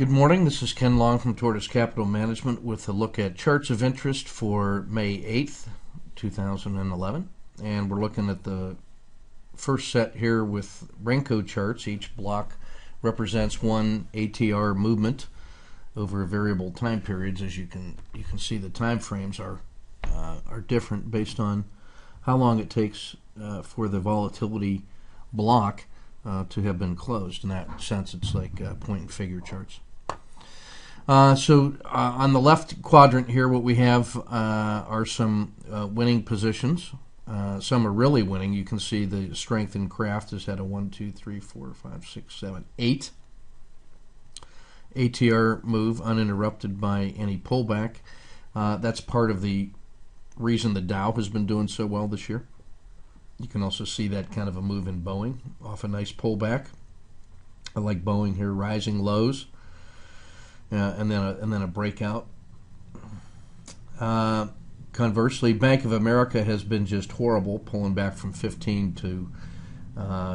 Good morning. This is Ken Long from Tortoise Capital Management with a look at charts of interest for May 8th, 2011. And we're looking at the first set here with Renko charts. Each block represents one ATR movement over variable time periods. As you can see, the time frames are different based on how long it takes for the volatility block to have been closed. In that sense, it's like point and figure charts. So on the left quadrant here, what we have are some winning positions. Some are really winning. You can see the strength in Kraft has had a 1, 2, 3, 4, 5, 6, 7, 8 ATR move uninterrupted by any pullback. That's part of the reason the Dow has been doing so well this year. You can also see that kind of a move in Boeing off a nice pullback. I like Boeing here, rising lows. And then a breakout. Conversely, Bank of America has been just horrible, pulling back from 15 to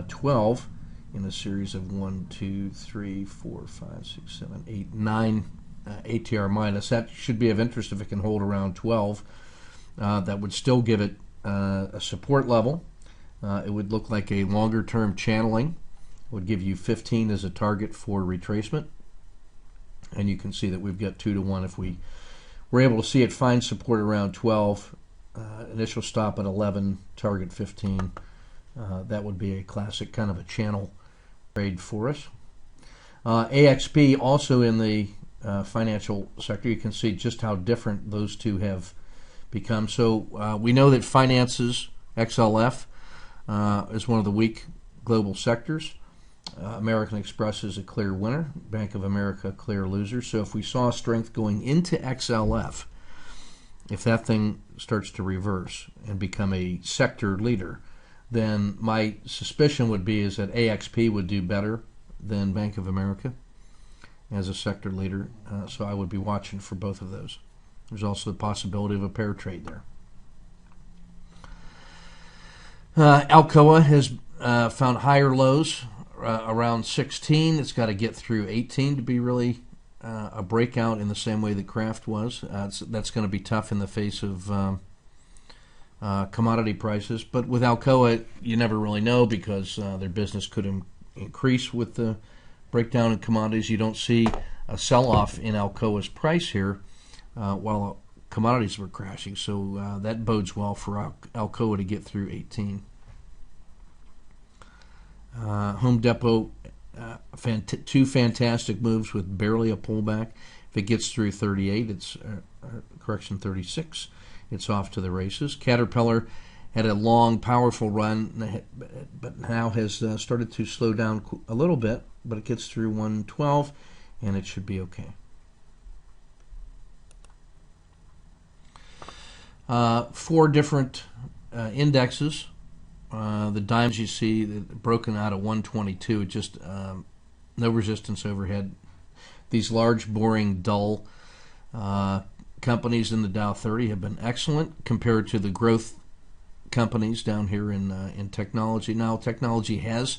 12 in a series of 1, 2, 3, 4, 5, 6, 7, 8, 9 ATR minus. That should be of interest if it can hold around 12. That would still give it a support level. It would look like a longer-term channeling. It would give you 15 as a target for retracement. And you can see that we've got 2 to 1 if we were able to see it find support around 12, initial stop at 11, target 15. That would be a classic kind of a channel trade for us. AXP also in the financial sector. You can see just how different those two have become. So we know that finances, XLF, is one of the weak global sectors. American Express is a clear winner. Bank of America, clear loser. So if we saw strength going into XLF, if that thing starts to reverse and become a sector leader, then my suspicion would be is that AXP would do better than Bank of America as a sector leader. So I would be watching for both of those. There's also the possibility of a pair trade there. Alcoa has found higher lows around 16. It's got to get through 18 to be really a breakout in the same way that Kraft was. That's going to be tough in the face of commodity prices. But with Alcoa, you never really know because their business could increase with the breakdown in commodities. You don't see a sell-off in Alcoa's price here while commodities were crashing. So that bodes well for Alcoa to get through 18. Home Depot, two fantastic moves with barely a pullback. If it gets through 38, it's 36, it's off to the races. Caterpillar had a long, powerful run, but now has started to slow down a little bit, but it gets through 112, and it should be okay. Four different indexes. The dimes you see broken out at 122, just no resistance overhead. These large, boring, dull companies in the Dow 30 have been excellent compared to the growth companies down here in technology. Now, technology has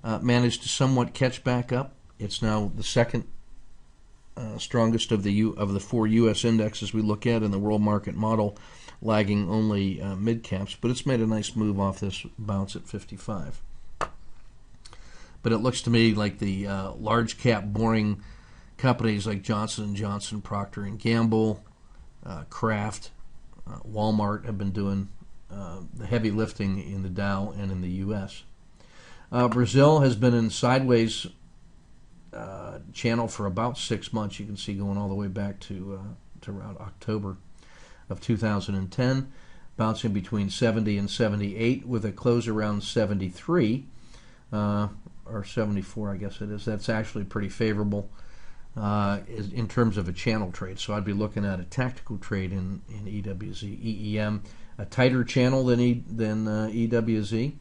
managed to somewhat catch back up. It's now the second strongest of the four U.S. indexes we look at in the world market model, lagging only mid caps, but it's made a nice move off this bounce at 55. But it looks to me like the large cap boring companies like Johnson & Johnson, Procter & Gamble, Kraft, Walmart have been doing the heavy lifting in the Dow and in the U.S. Brazil has been in sideways channel for about 6 months. You can see going all the way back to around October of 2010, bouncing between 70 and 78 with a close around 73 or 74, I guess it is. That's actually pretty favorable in terms of a channel trade. So I'd be looking at a tactical trade in EWZ, EEM, a tighter channel than EWZ,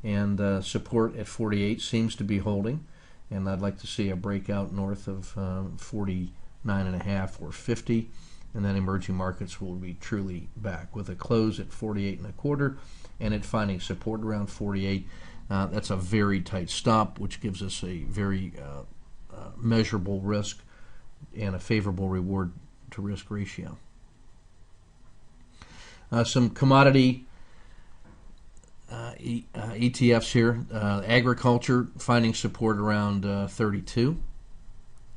and support at 48 seems to be holding. And I'd like to see a breakout north of 49.5 or 50. And then emerging markets will be truly back with a close at 48.25 and it finding support around 48. That's a very tight stop, which gives us a very measurable risk and a favorable reward to risk ratio. Some commodity ETFs here. Agriculture finding support around 32,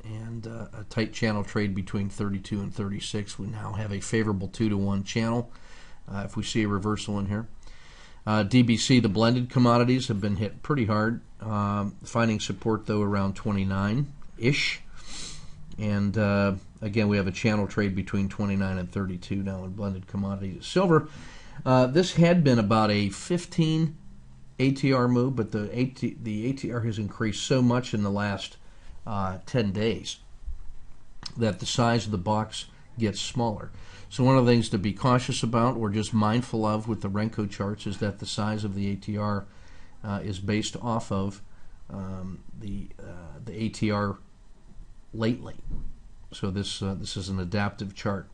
and a tight channel trade between 32 and 36. We now have a favorable 2-to-1 channel if we see a reversal in here. DBC, the blended commodities, have been hit pretty hard, finding support though around 29-ish. And again, we have a channel trade between 29 and 32 now in blended commodities. Silver, this had been about a 15 ATR move, but the ATR has increased so much in the last 10 days that the size of the box gets smaller. So one of the things to be cautious about or just mindful of with the Renko charts is that the size of the ATR is based off of the ATR lately. So this is an adaptive chart.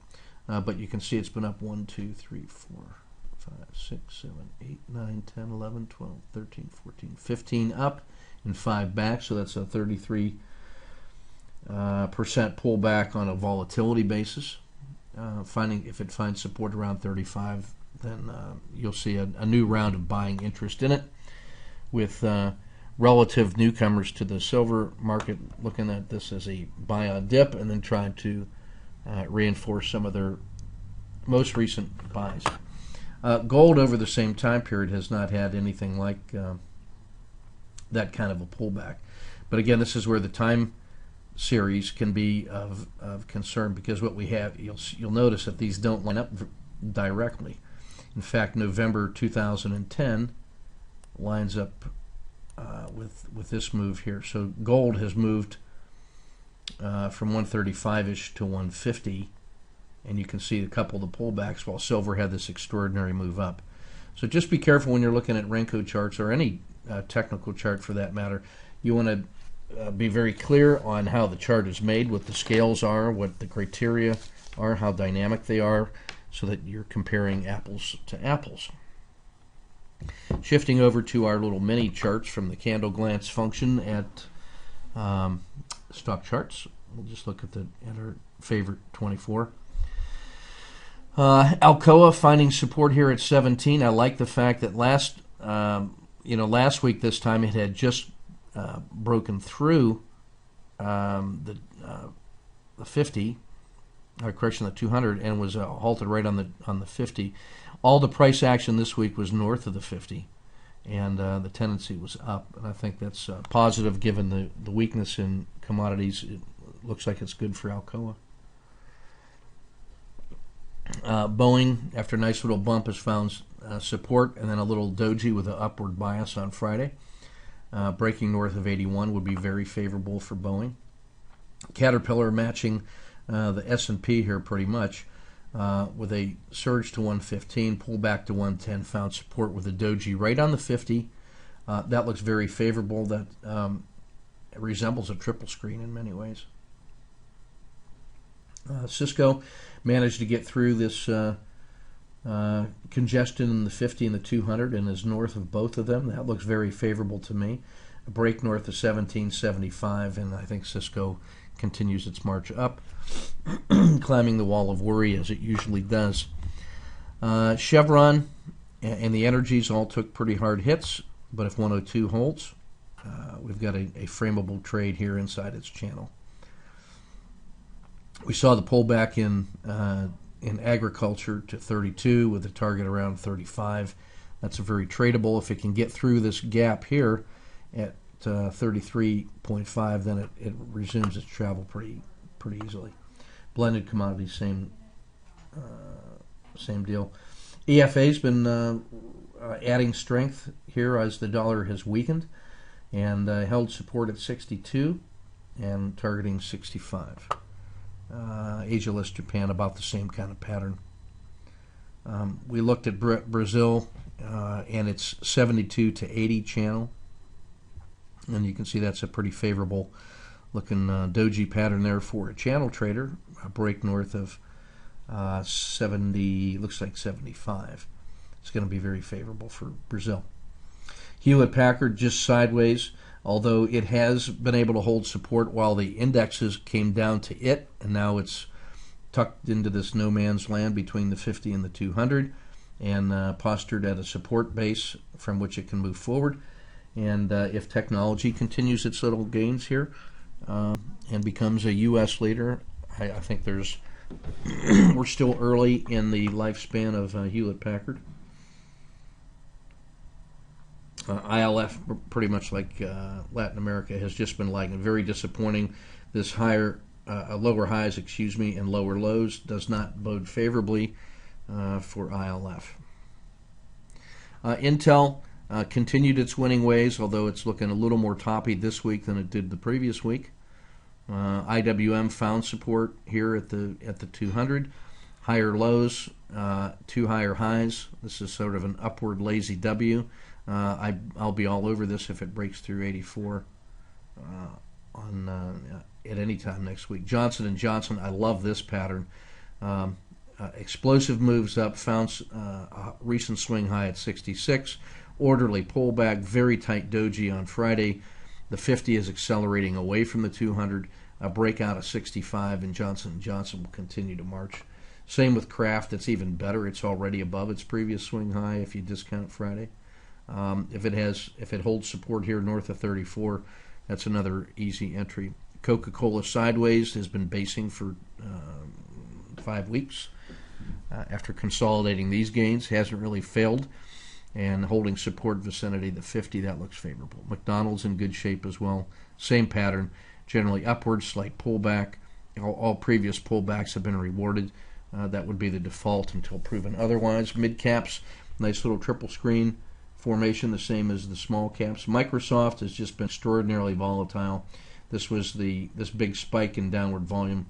But you can see it's been up 1, 2, 3, 4, 5, 6, 7, 8, 9, 10, 11, 12, 13, 14, 15 up and 5 back. So that's a 33% pullback on a volatility basis. If it finds support around 35, then you'll see a new round of buying interest in it, with relative newcomers to the silver market looking at this as a buy on dip and then trying to reinforce some of their most recent buys. Gold over the same time period has not had anything like that kind of a pullback. But again, this is where the time series can be of concern, because what we have, you'll notice that these don't line up directly. In fact, November 2010 lines up with this move here. So gold has moved from 135-ish to 150, and you can see a couple of the pullbacks, while silver had this extraordinary move up. So just be careful when you're looking at Renko charts, or any technical chart for that matter. You want to be very clear on how the chart is made, what the scales are, what the criteria are, how dynamic they are, so that you're comparing apples to apples. Shifting over to our little mini charts from the candle glance function at stock charts. We'll just look at our favorite 24. Alcoa finding support here at 17. I like the fact that last week this time it had just broken through the 50, the 200, and was halted right on the 50. All the price action this week was north of the 50, and the tendency was up. And I think that's positive given the weakness in commodities. It looks like it's good for Alcoa. Boeing, after a nice little bump, has found support, and then a little doji with an upward bias on Friday. Breaking north of 81 would be very favorable for Boeing. Caterpillar matching the S&P here pretty much, with a surge to 115, pull back to 110, found support with a doji right on the 50. That looks very favorable. That resembles a triple screen in many ways. Cisco managed to get through this congestion in the 50 and the 200 and is north of both of them. That looks very favorable to me. A break north of 1775, and I think Cisco continues its march up, climbing the wall of worry as it usually does. Chevron and the energies all took pretty hard hits, but if 102 holds, we've got a frameable trade here inside its channel. We saw the pullback in agriculture to 32 with a target around 35. That's a very tradable. If it can get through this gap here at 33.5, then it resumes its travel pretty easily. Blended commodities, same deal. EFA's been adding strength here as the dollar has weakened, and held support at 62 and targeting 65. Asia less Japan, about the same kind of pattern. We looked at Brazil and its 72 to 80 channel, and you can see that's a pretty favorable looking doji pattern there for a channel trader. A break north of 70, looks like 75. It's going to be very favorable for Brazil. Hewlett-Packard just sideways. although it has been able to hold support while the indexes came down to it, and now it's tucked into this no man's land between the 50 and the 200, and postured at a support base from which it can move forward. And if technology continues its little gains here and becomes a U.S. leader, I think we're still early in the lifespan of Hewlett-Packard. ILF, pretty much like Latin America, has just been lagging. Very disappointing. This lower highs, and lower lows does not bode favorably for ILF. Intel continued its winning ways, although it's looking a little more toppy this week than it did the previous week. IWM found support here at the 200. Higher lows, two higher highs. This is sort of an upward lazy W. I'll be all over this if it breaks through 84 at any time next week. Johnson & Johnson, I love this pattern. Explosive moves up, found a recent swing high at 66. Orderly pullback, very tight doji on Friday. The 50 is accelerating away from the 200. A breakout of 65, and Johnson & Johnson will continue to march. Same with Kraft. It's even better. It's already above its previous swing high if you discount Friday. If it holds support here north of 34, that's another easy entry. Coca-Cola sideways has been basing for 5 weeks. After consolidating these gains, hasn't really failed, and holding support vicinity the 50, that looks favorable. McDonald's in good shape as well. Same pattern, generally upward, slight pullback. All previous pullbacks have been rewarded. That would be the default until proven otherwise. Mid caps, nice little triple screen formation, the same as the small caps. Microsoft has just been extraordinarily volatile. This big spike in downward volume,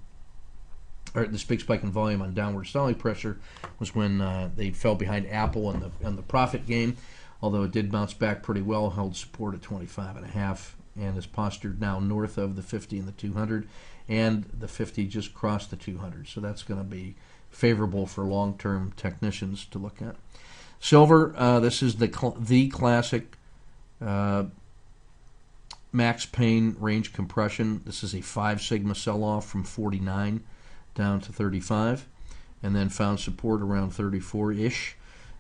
or this big spike in volume on downward selling pressure was when they fell behind Apple in the profit game. Although it did bounce back pretty well, held support at 25.5, and is postured now north of the 50 and the 200, and the 50 just crossed the 200. So that's going to be favorable for long-term technicians to look at. Silver, this is the classic max pain range compression. This is a 5 sigma sell-off from 49 down to 35, and then found support around 34-ish,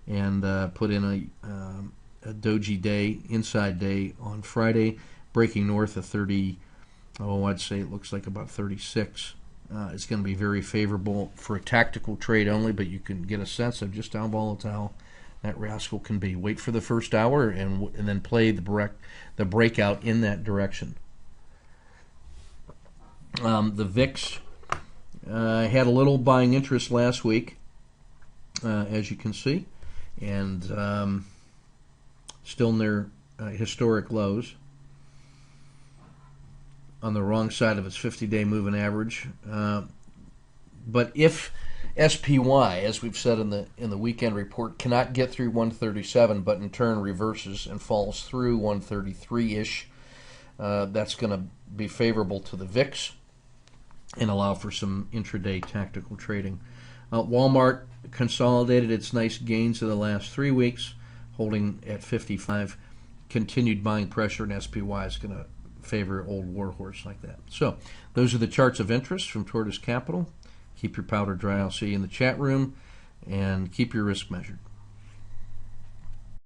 and put in a doji day, inside day on Friday, breaking north of 30. I'd say it looks like about 36. It's going to be very favorable for a tactical trade only, but you can get a sense of just how volatile that rascal can be. Wait for the first hour and then play the breakout in that direction. The VIX had a little buying interest last week, as you can see, and still near historic lows on the wrong side of its 50-day moving average. But if SPY, as we've said in the weekend report, cannot get through 137, but in turn reverses and falls through 133-ish, that's going to be favorable to the VIX and allow for some intraday tactical trading. Walmart consolidated its nice gains of the last 3 weeks, holding at 55. Continued buying pressure in SPY is going to favor old warhorse like that. So those are the charts of interest from Tortoise Capital. Keep your powder dry. I'll see you in the chat room, and keep your risk measured.